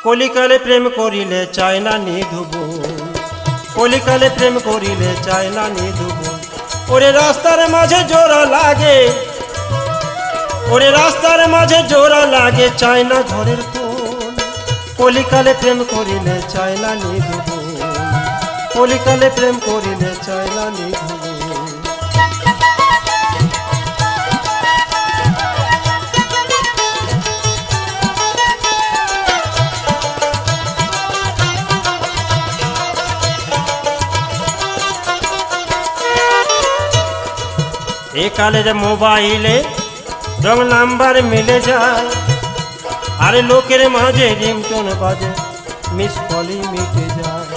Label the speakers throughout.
Speaker 1: কলিকালে প্রেম করিলে চায় না নিধুবন, কলিকালে প্রেম করিলে চায় না নিধুবন। ওরে রাস্তার মাঝে জোড়া লাগে, ওরে রাস্তার মাঝে জোড়া লাগে, চায় না ঘরের কোণ। কলিকালে প্রেম করিলে চায় না নিধুবন, কলিকালে প্রেম করিলে চায় না নিধুবন। এ কালের মোবাইলে রং নাম্বার মিলে যায়, আর লোকের মাঝে রিংটোন বাজে, মিস কলই মিটে যায়।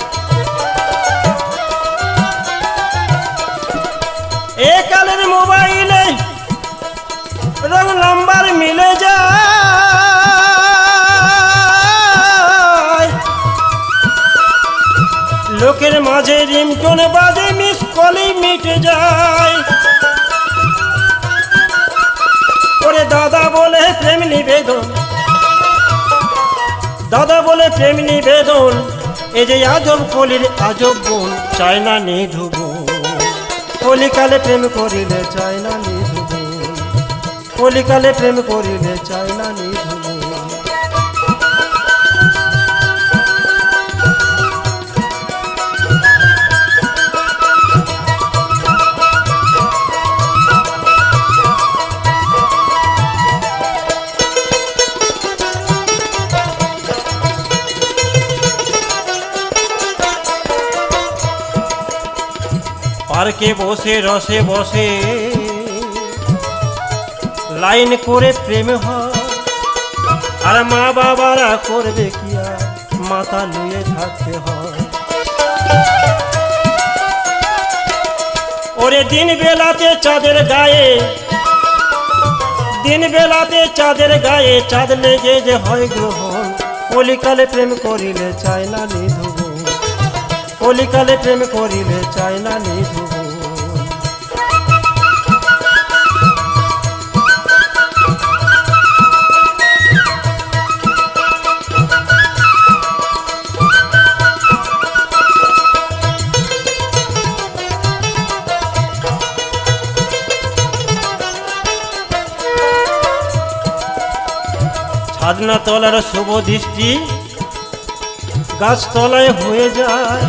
Speaker 1: এ কালের মোবাইলে রং নাম্বার মিলে যায়, লোকের মাঝে রিংটোন বাজে, মিস কলই মিটে যায়। ওরে দাদা বলে প্রেম নিবেদন, দাদা বলে প্রেম নিবেদন, এ যে আজব কলির আজব গুণ, চায় না নিধুবন। কলিকালে প্রেম করিলে চায় না নিধুবন, কলিকালে প্রেম করিলে চায় না নিধুবন। পার্কে বসে রসে বসে লাইন করে প্রেম হয়, আর মা বাবারা করবে কি আর, মাথা লুয়ে থাকতে হয়। ওরে দিন বেলাতে চাঁদের গায়ে, দিন বেলাতে চাঁদের গায়ে, চাঁদ লেগে যে হয় গ্রহণ। কলিকালে প্রেম করিলে চায় না নিধুবন, কলিকালে প্রেম করিলে চায় না নিধুবন। ছাদনা তলার শুভ দৃষ্টি গাছতলায় হয়ে যায়,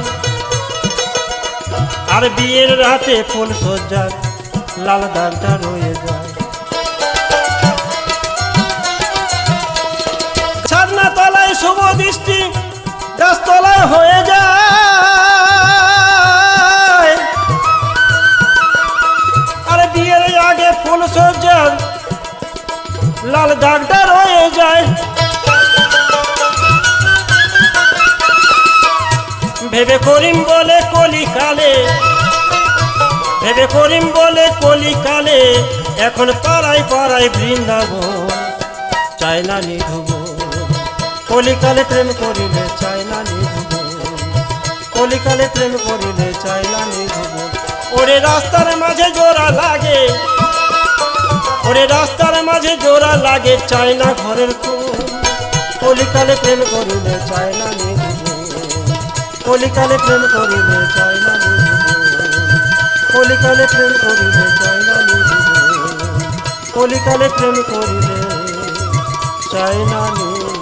Speaker 1: আর বিয়ের রাতে ফুল সজ্জার লাল দাগটা রয়ে যায়। ছাদনা তলায় শুভ দৃষ্টি গাছতলায় হয়ে যায়, আর বিয়ের আগে ফুল সজ্জার লাল দাগটা রয়ে যায়। ভেবে করিম বলে কলিকালে, ভেবে করিম বলে কলিকালে, এখন পাড়ায় পাড়ায় বৃন্দাবন, চায় না নিধুবন। কলিকালে প্রেম করিলে চায় না নিধুবন, কলিকালে প্রেম করিলে চায় না নিধুবন। ওরে রাস্তার মাঝে জোড়া লাগে, ওরে রাস্তার মাঝে জোড়া লাগে, চায় না ঘরের কোণ। কলিকালে প্রেম করিলে চায় না নিধুবন, কলিকালে প্রেম করিলে চায় না নিধুবন, কলিকালে প্রেম করিলে চায় না নিধুবন, কলিকালে প্রেম করিলে চায় না নিধুবন।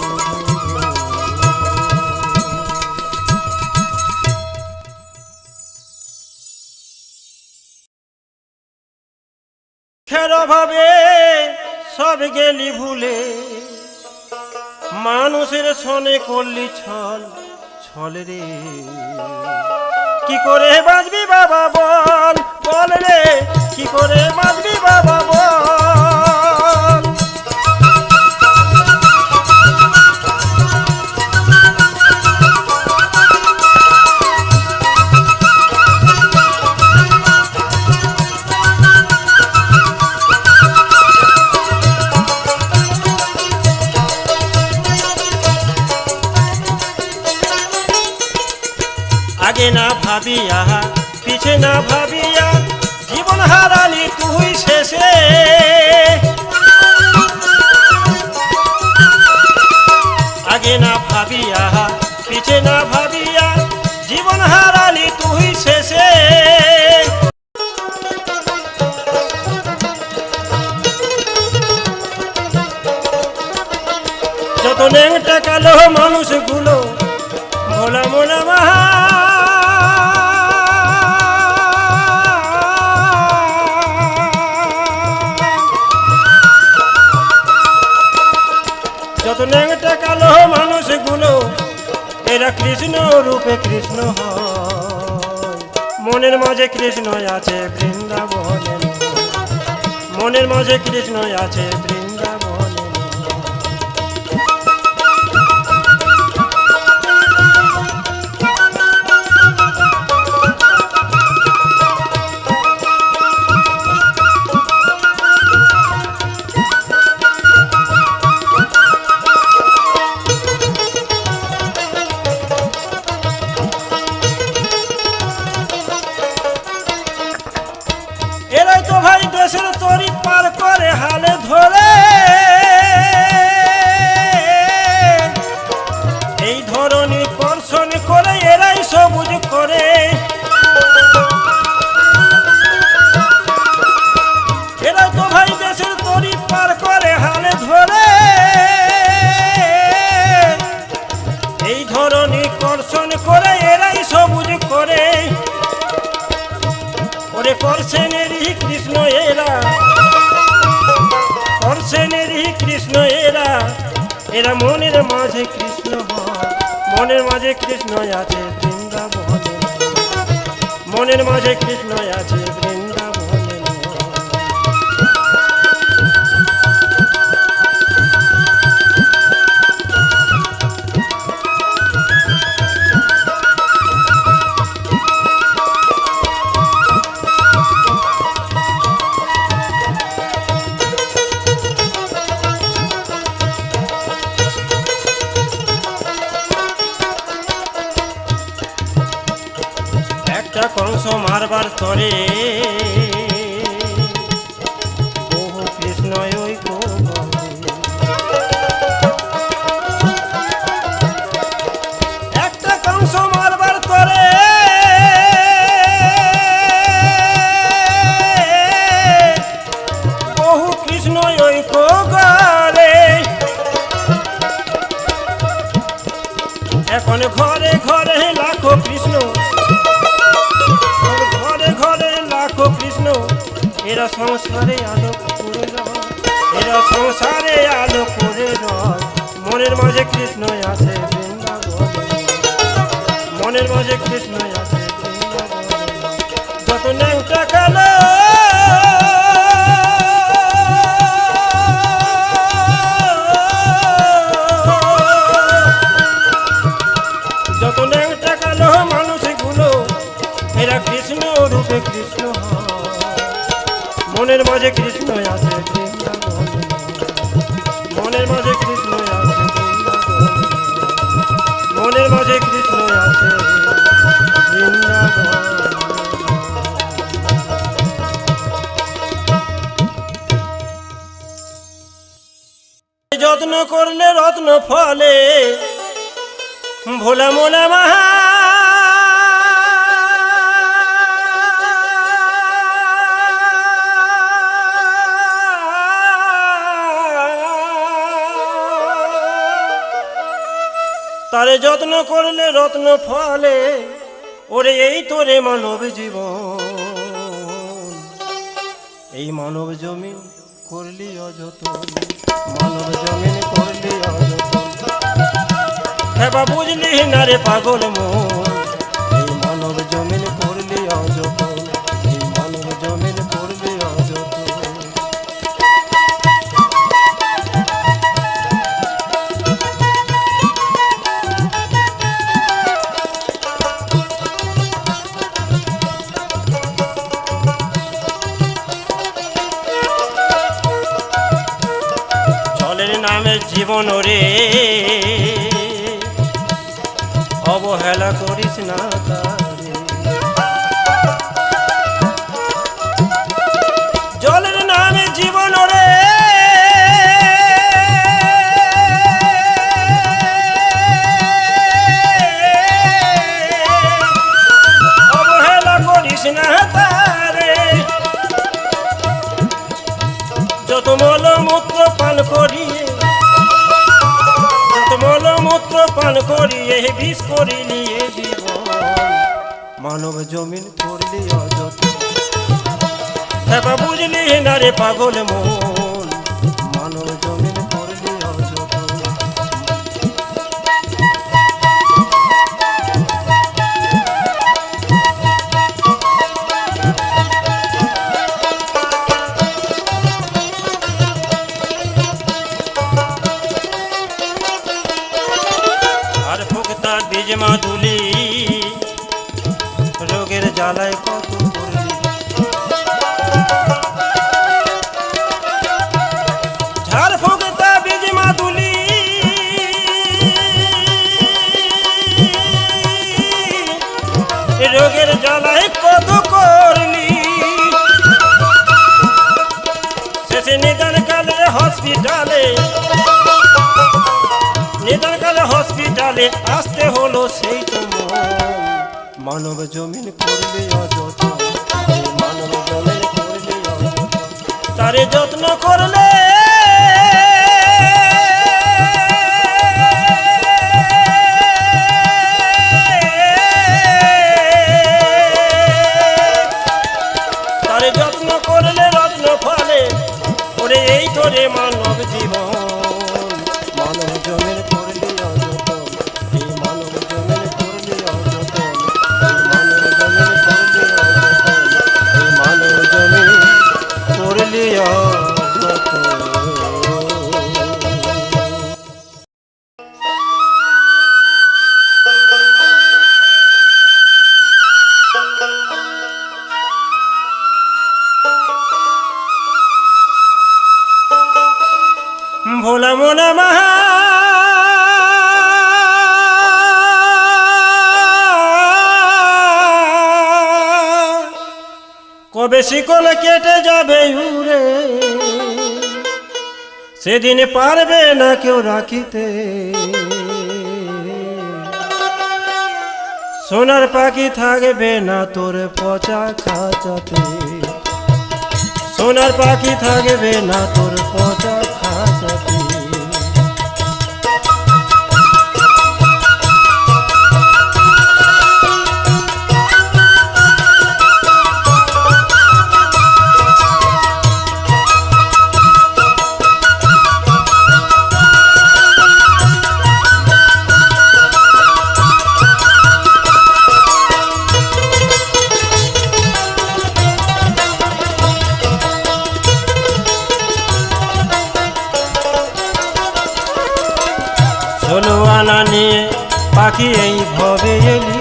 Speaker 1: খেরা ভাবে সব গেলি ভুলে, মানুষের সনে করলি ছল ছল রে। কি করে বাঁচবি বাবা বল, বল রে, কি করে বাঁচবি বাবা বল। আগে না ভাবিয়া পিছে না ভাবিয়া, জীবন হারালি তুই শেষে। আগে না ভাবিয়া এরা কৃষ্ণ রূপে কৃষ্ণ হয়, মনের মাঝে কৃষ্ণ আছে বৃন্দাবনে, মনের মাঝে কৃষ্ণ আছে বৃন্দাবনে। এরাই তো ভাই দেশের তরি পার করে হালে ধরে, এই ধরনী কর্ষণ করে এরাই সবুজ করে। এরাই তো ভাই দেশের তরি পার করে হালে ধরে, এই ধরনী কর্ষণ করে এরাই সবুজ করে। ওরে করছেনেরই কৃষ্ণ এরা, করছেনেরই কৃষ্ণ এরা, এরা মনের মাঝে কৃষ্ণ হয়, মনের মাঝে কৃষ্ণ আছে বৃন্দাবনে, মনের মাঝে কৃষ্ণ আছে বৃন্দাবনে। একটা কংস মারবার তরে বহু কৃষ্ণ ওই একটা কংস মারবার তরে বহু কৃষ্ণ ওই গলে। এখন ঘরে ঘরে লাখো কৃষ্ণ, ঘরে ঘরে লাখো কৃষ্ণ, এরা সংসারে আলো করে রয়, এরা সংসারে আলো করে রয়। মনের মাঝে কৃষ্ণ আছে বৃন্দাবনে, মনের মাঝে কৃষ্ণ আছে বৃন্দাবনে। যত ন্যাংটা কালো যত ন্যাংটা কালো মানুষগুলো এরা কৃষ্ণ রূপে কৃষ্ণ হয়, মনের মাঝে কৃষ্ণ আছে বৃন্দাবনে, মনের মাঝে কৃষ্ণ আছে বৃন্দাবনে, মনের মাঝে কৃষ্ণ আছে বৃন্দাবনে। যত্ন করলে রত্ন ফলে, ভোলা মোলা মাহা তারে যত্ন করলে রত্ন ফলে। ওরে এই তোরে মানব জীবন, এই মানব জমিন করলি অযতন, মানব জমিন করলি অযতন। হ্যাঁ বা বুঝলি না রে পাগল মন, এই মানব জমিন করলি অযতন, এই মানব জমিন করলি অযতন। জলের নামে জীবন রে অবহেলা করিস না তারে, জলের নামে জীবন রে অবহেলা করিস না তারে। যত মলমূত্র পান করিয়ে, যত মলমূত্র পান করিয়ে বিষ করিলি এ জীবন, মানব জমিন করলি অযতন। হ্যাঁ বুঝলি না রে পাগল মন, মানব জমিন করলি অযতন। কালে আসতে হলো সেই তো মানব জমিন করবে অযতন, মানব জমিন করবে অযতন, তারে যত্ন করলে তারে যত্ন করলে রত্ন ফলে ওরে এই তোরে মানব জীবন, মানব জমিন করলে অযতন, এই মানব জমিন করলে অযতন, এই মানব জমিন করলে অযতন, এই মানব জমিন করলে অযতন। ভোলা মোনা মাহা কবে শিকল কেটে যাবে উড়ে, সেদিন পারবে না কেউ রাখিতে, সোনার পাখি থাকবে না তোর পচা খাঁচাতে, সোনার পাখি থাকবে না তোর পচা খাঁচাতে। ষোলো আনা নিয়ে পাখি এই ভবে এলি,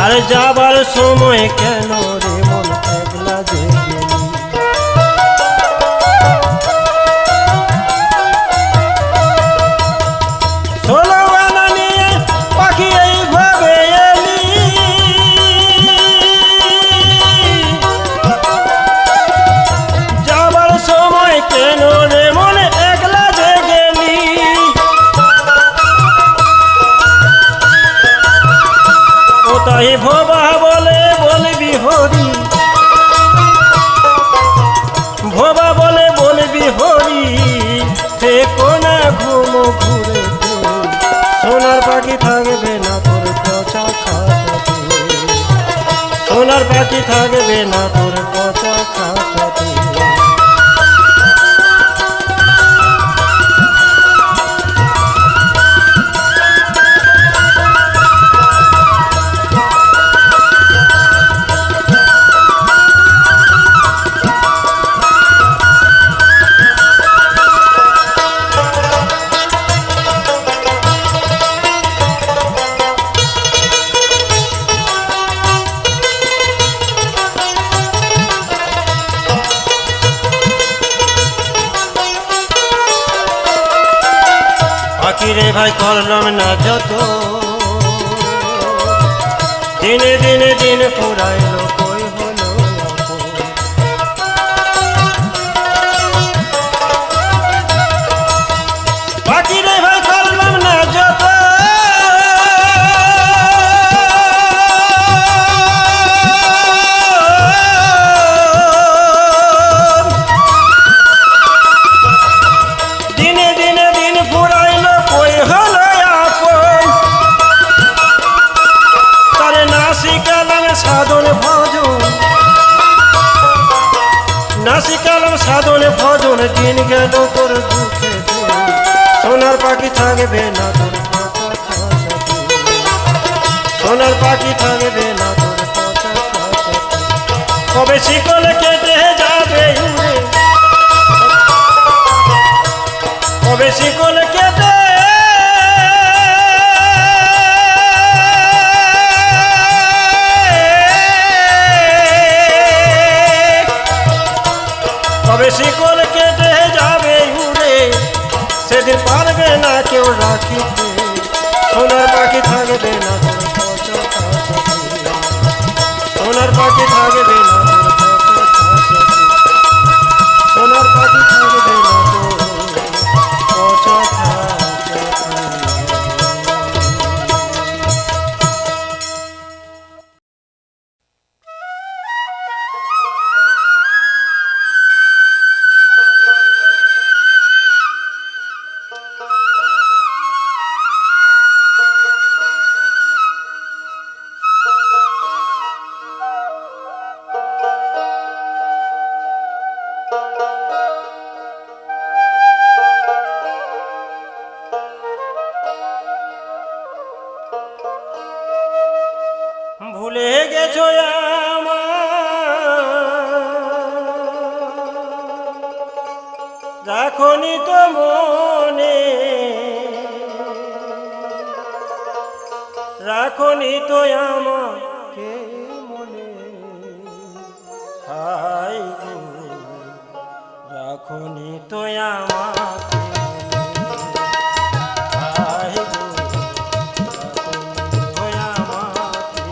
Speaker 1: আর যাবার সময় কেন রে মন একলা যে গেলি, ষোলো আনা নিয়ে পাখি এই ভবে এলি, যাবার সময় কেন রে মন একলা যে গেলি, তাই ভোবা বলে বলবি হরি, ভোবা বলে বলবি হরি, থেকো না ঘুমো ঘুরে, সোনার পাখি থাকবে না তোর পচা খাঁচাতে, সোনার পাখি থাকবে না তোর পচা খাঁচাতে। পাখিরে ভাই করলাম না যত, দিনে দিনে দিন ফুরাইল কই হলো আপন, পাখিরে ভাই করলাম না যত, দিনে দিনে দিন ফুরাইল কই হলো আপন, তারে না শিখালাম সাধন ভজন, না শিখালাম সাধন ভজন, দিন গেল তোর দুঃখে, সোনার পাখি থাকবে না তোর পচা খাঁচাতে, সোনার পাখি থাকবে না তোর পচা খাঁচাতে, কবে শিকল কেটে যাবে উড়ে, কবে শিকল কেটে কবে শিকল কেটে যাবে উড়ে, সেদিন পারবে না কেউ রাখিতে, সোনার পাখি থাকবে না তোর পচা খাঁচাতে, সোনার পাখি থাকবে না তোর পচা খাঁচাতে, সোনার পাখি থাকবে না তোর পচা খাঁচাতে। রাখনি তো মনে, রাখনি তো আমাকে মনে, হাই গো রাখনি তো আমাকে মনে, হাই গো রাখনি তো আমাকে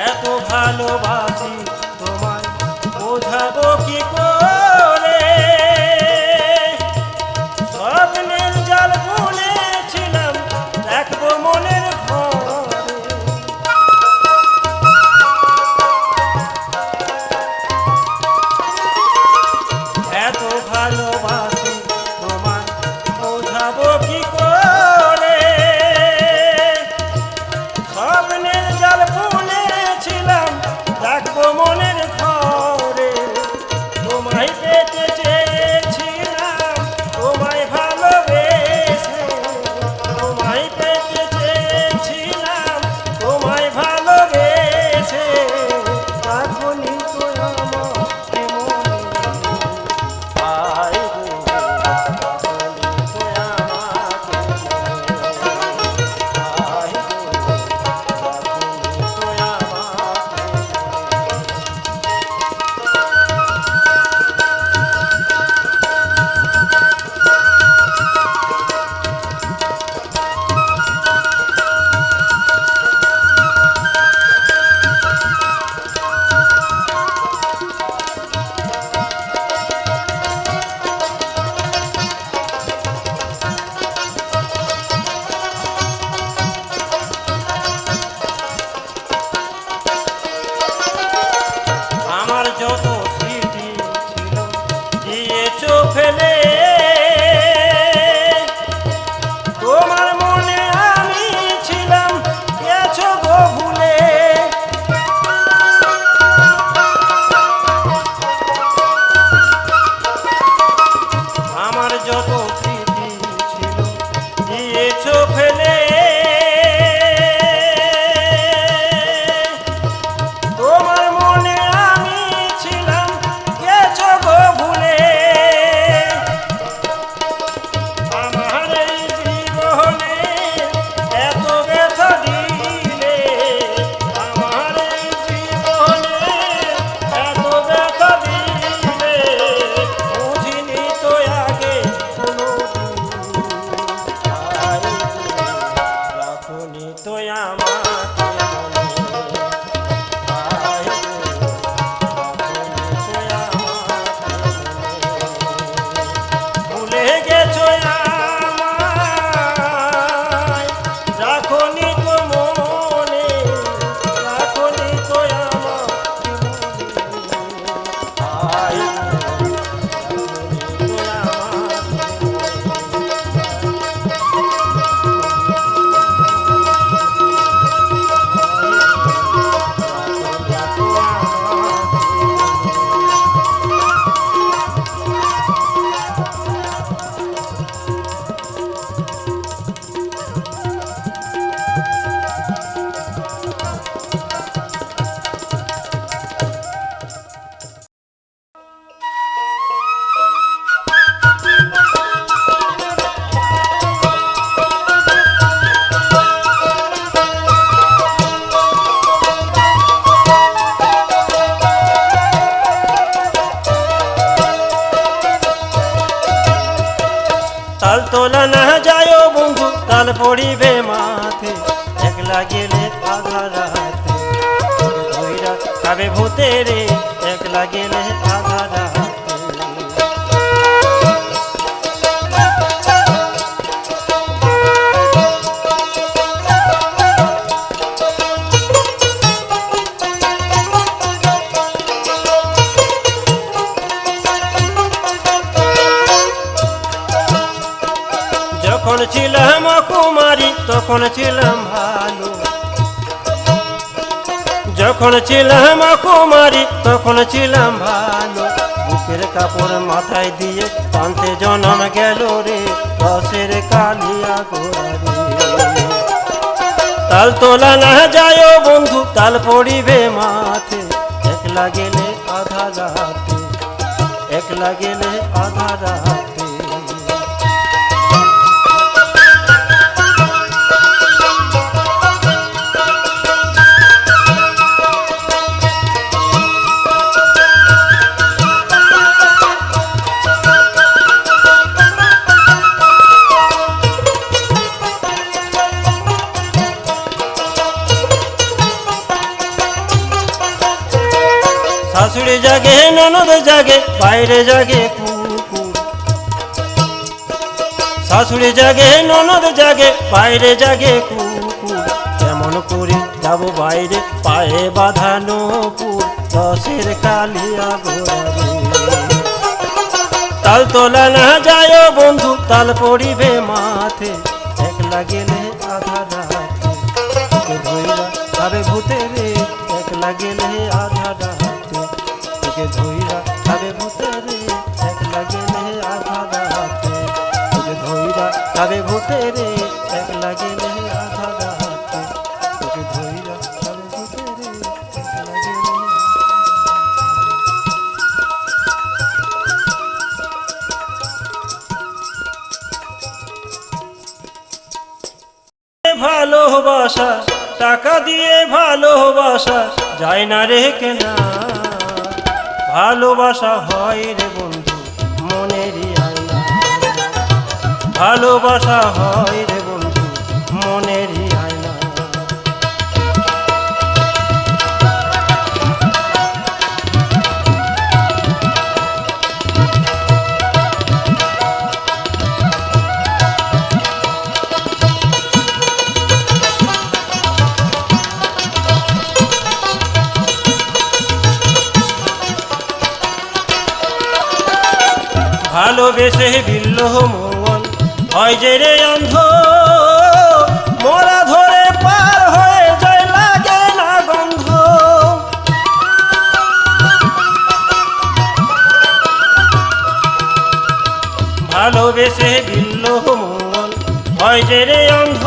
Speaker 1: এত ভালোবাসি তোমায় বোঝাবো কি করে, স্বপ্নের জাল বুনেছিলাম রাখবো মনের ঘরে। এত ভালোবাসি তোমায় বোঝাবো কি করে, স্বপ্নের জাল বুনেছিলাম রাখবো মনের ঘরে। তোমায় পেতে চেয়েছিলাম তোমায় ভালোবেসে, তোমায় পেতে চেয়েছিলাম তোমায় ভালোবেসে, রাখনি তো আমাকে মনে, হায় গো রাখনি তো আমাকে মনে, হায় গো রাখনি তো আমাকে মনে। আমার যত স্মৃতি ছিল দিয়েছো ফেলে, তোমার মনে আমি ছিলাম গেছো গো ভুলে। আমার যত স্মৃতি ছিল দিয়েছো ফেলে, তোমার মনে আমি ছিলাম গেছো গো ভুলে। আমার এই জীবনে এত ব্যথা দিলে, আমার এই জীবনে এত ব্যথা দিলে, বুঝিনি তো আগে কোনোদিন, হায় গো রাখনি তো আমাকে মনে, হায় গো রাখনি তো আমাকে মনে। ভুলে গেছো আমায়, রাখনি তো মনে, রাখনি তো আমাকে মনে, হায় গো রাখনি তো তাল তোলা না যায় বন্ধু, তাল পড়িবে মাথে, একলা গেলে আধা রাতে, ধইরা খাবে ভূতে রে, একলা গেলে আধা রাতে। যখন ছিলাম কুমারী তখন ছিলাম ভালো, যখন ছিলাম কুমারী তখন ছিলাম ভালো, বুকের কাপড় মাথায় দিয়ে টানতে জনম গেল রে রসের কালিয়া গোড়া রে। তাল তোলা না যায় বন্ধু তাল পড়িবে মাথে, একলা গেলে আধা রাতে, একলা গেলে আধা রাতে। শাশুড়ি জাগে ননদ জাগে বাইরে জাগে কুকুর, শাশুড়ি জাগে ননদ জাগে বাইরে জাগে কুকুর। কেমন করে যাব বাইরে পায়ে বাঁধানো পুর, রসের কালিয়া গোড়া রে। তাল তোলা না যায় বন্ধু তাল পড়িবে মাথে, একলা গেলে আধা রাতে, তোকে ধইরা খাবে ভূতে রে, একলা গেলে আধা রাতে, তোকে ধইরা খাবে ভূতে রে, একলা গেলে আধা রাতে, তোকে ধইরা খাবে ভূতে রে, একলা গেলে আধা রাতে, তোকে ধইরা খাবে ভূতে রে, একলা গেলে। ভালোবাসা টাকা দিয়ে ভালোবাসা যায় না রে কেনা, ভালোবাসা হয় রে বন্ধু মনেরই আয়না, ভালোবাসা হয় রে বন্ধু মনেরই আয়না। ভালোবেসে বিল্লহ মঙ্গল হয় যে রে অন্ধ, মোরা ধরে পার হয়ে যায় লাগে না গন্ধ। ভালোবেসে বিল্লহ মঙ্গল হয় যে রে অন্ধ,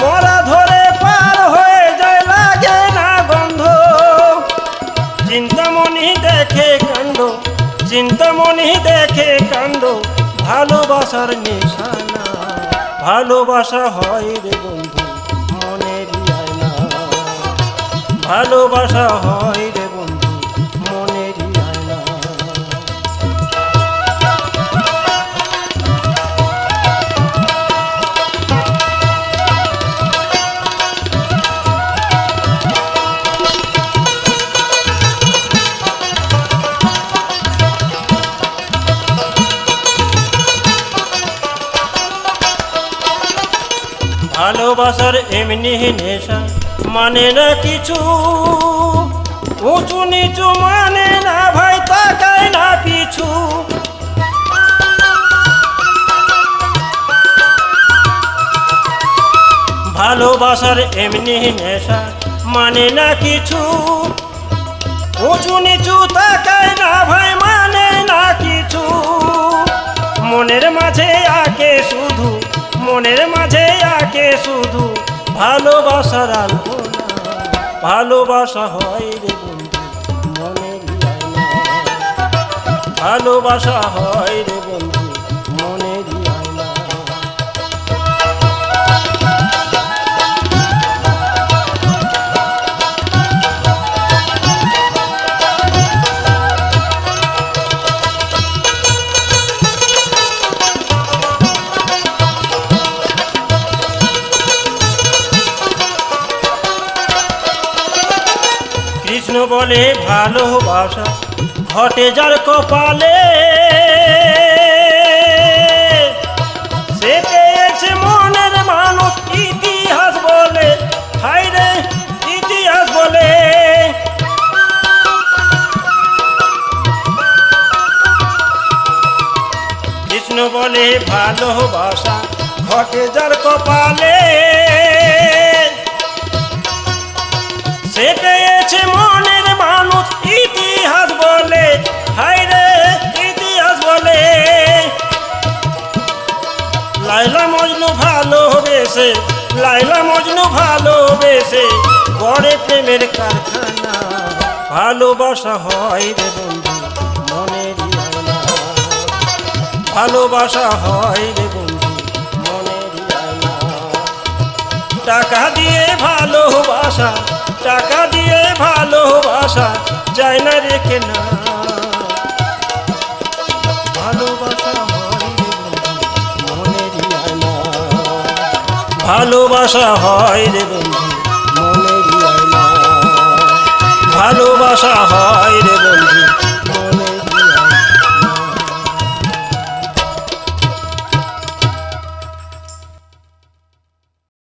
Speaker 1: মোরা ধরে পার হয়ে যায় লাগে না গন্ধ। চিন্তামণি দেখে কাণ্ড, চিন্তামণি দেখে কাণ্ড, ভালোবাসার নিশানা, ভালোবাসা হয় রে বন্ধু মনেরই আয়না, ভালোবাসা হয় রে বন্ধু মনেরই আয়না। ভালোবাসার এমনি নেশা মানে না কিছু, উঁচু নিচু মানে না ভাই তাকায় না পিছু। ভালোবাসার এমনি নেশা মানে না কিছু, উঁচু নিচু তাকায় না ভাই মানে না কিছু। মনের মাঝে আকে শুধু, মনের মাঝে আকে শুধু ভালোবাসার আলপনা, ভালোবাসা হয় রে বন্ধু মনেরই আয়না, ভালোবাসা হয় রে বন্ধু মনেরই আয়না। কৃষ্ণ বলে ভালোবাসা ঘটে যার কপালে, সে পেয়েছে মনের মানুষ ইতিহাস বলে, হায় রে ইতিহাস বলে। কৃষ্ণ বলে ভালোবাসা ঘটে যার কপালে, সে পেয়েছে মনের মানুষ ইতিহাস বলে, ভালোবাসা হয় রে বন্ধু মনেরই আয়না, ভালোবাসা হয় রে বন্ধু মনেরই আয়না। টাকা দিয়ে ভালোবাসা, টাকা দিয়ে ভালোবাসা যায় না রে কেনা, ভালোবাসা হয় রে বন্ধু মনেরই আয়না, ভালোবাসা হয় রে বন্ধু মনেরই আয়না, ভালোবাসা হয় রে বন্ধু